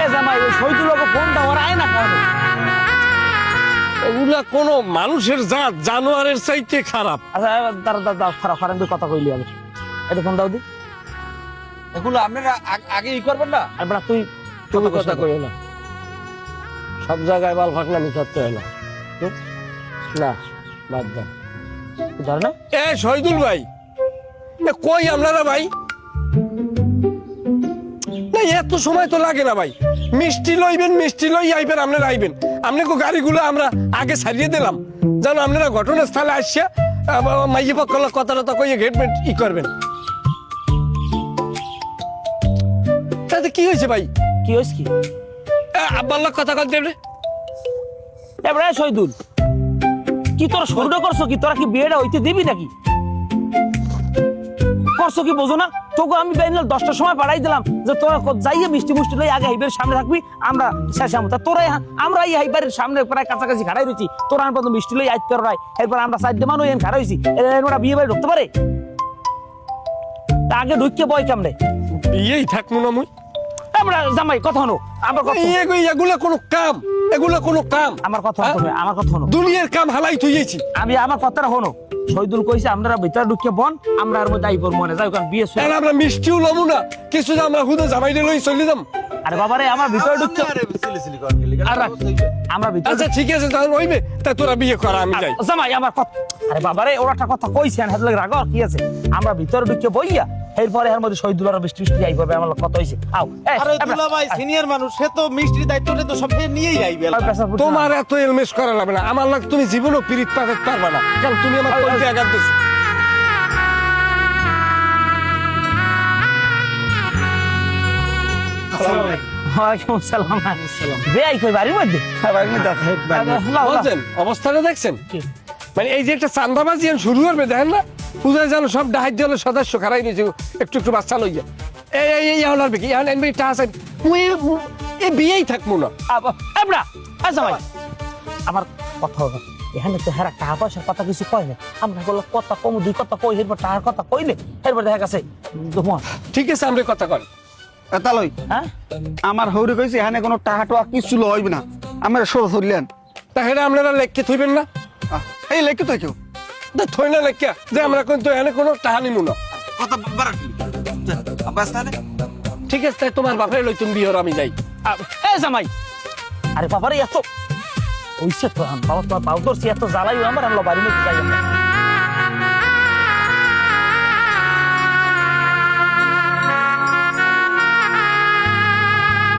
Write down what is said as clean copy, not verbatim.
এ জামাই ওই শহীদুলকে ফোনটা ওর আয় না কেন? এগুলা কোনো মানুষের জাত জানোয়ারের চাইতে খারাপ। আচ্ছা দাঁড়া খারাপ খারাপ কথা কইলি আমি, এটা ফোন দাও দি। এগুলো আপনারা আগে ই করবেন না। আর বড়া তুই তুমি কথা কইও না, সব জায়গায় বাল ফাঁকনামি করতে হয় না। না বাদ দাও। ধর না এ শহীদুল ভাই, এ কই আপনারা ভাই? না এত সময় তো লাগে না ভাই, মিষ্টি লইবেন, মিষ্টি লই আইবেন, আপনারা আইবেন। আপনাকে গাড়িগুলো আমরা আগে ছাড়িয়ে দিলাম, যেন আপনারা ঘটনাস্থলে আসছে মাইয়ে পক্ষ কথা কইয়ে গেট মেট ই করবেন। তাতে কি হয়েছে ভাই? কি হইছে কি? আব্বার লোক কথা কইতে রে। এবারে শহীদুল কি তোরা শুরুটা করছো কি? তোরা কি বিয়েটা হইতে দিবি নাকি? করছো কি বোঝো না? তোকে আমি বেনাল 10টার সময় পাঠাই দিলাম যে তোরা যাইয়ে মিষ্টি মুষ্টি লই আগে হাইবের সামনে থাকবি, আমরা শেষ আমতা তোরা আমরা এই হাইবারের সামনে প্রায় কাছাকাছি খাড়াই রয়েছি, তোরা আনপর মিষ্টি লই আইতে রাই, এরপর আমরা 4 মানুষ এখানে খাড়া হইছি, এরা বিয়ে বাড়ি ঢুকতে পারে? তা আগে ঢুকিয়ে বয় কেমনে? বিয়েই থাকবো না মুই। আমরা জামাই কথা হলো আমার কথা, এগুলা কোনো কাম, এগুলা কোনো কাম? আমার কথা হলো, আমার কথা হলো, দুনিয়ার কাম হালাই তুইছি আমি আমার কথাটা হলো। শহীদুল কইছে আমরা ভিতরে ঢুকে বন, আমরা আর মধ্যে আইবর মনে যাই কারণ বিয়ে আর আমরা মিষ্টিও লমু না কিছু, যে আমরা হুদে জামাইলে লই চলে যাম। আরে বাবারে আমার ভিতরে ঢুকতে আমরা ভিতরে। আচ্ছা ঠিক আছে, তাহলে হইবে, তা তোরা বিয়ে করা, আমি যাই। জামাই আমার কথা, আরে বাবারে ওর একটা কথা কইছেন হাত লাগে রাগ কি আছে? আমরা ভিতরে ঢুকে বইয়া এরপরে এর মধ্যে শহীদুল আর বৃষ্টি বৃষ্টি আই পাবে, আমার কথা হইছে। আও আরে দুলা ভাই সিনিয়র মানুষ, সে তো মিষ্টির দায়িত্বটা তো সব নিয়েই আইবে। তোমার এত এলমেশ করা লাগবে না, আমার লাগ তুমি জীবনও পিরিত পাতে পারবা না, কারণ তুমি আমার কলকে আঘাত দিছো। ওয়ালাইকুম আসসালাম। বেআই কই বাড়ির মধ্যে? বলছেন অবস্থাটা দেখছেন? মানে এই যে একটা চান্দাবাজি শুরু করবে দেখেন না, পূজায় যেন সব ডাহাই দলের সদস্য খারাই রয়েছে, একটু একটু বাচ্চা লইয়া এই হলার বেকি এখন এনবি টাকা এই বিয়েই থাকবো না। এবড়া জামাই আমার কথা হবে, এখানে তো হেরা টাকা পয়সার কথা কিছু কয় না, আমরা বললাম কথা কম দুই কথা কই, এরপর টাকার কথা কইলে এরপর দেখা গেছে তোমার ঠিক আছে, আমরা কথা কন। এটা লই হ্যাঁ আমার হৌরে কইছে এখানে কোনো টাকা টোয়া কিছু লইবে না, আমরা সরে চললেন। তাহলে আপনারা লেখকে থইবেন না? এই লেখে তো কেউ থই না লেখা যে আমরা কিন্তু এখানে কোনো টাকা নিমু না। কথা বাড়াটি বাস তাহলে ঠিক আছে, তাই তোমার বাপের লই তুমি বিয়ের, আমি যাই। এ জামাই আরে বাবারে এত ওইসে তো বাবা তোমার বাবা তোর এত জ্বালাই আমার আমরা বাড়ির মধ্যে যাই আমরা।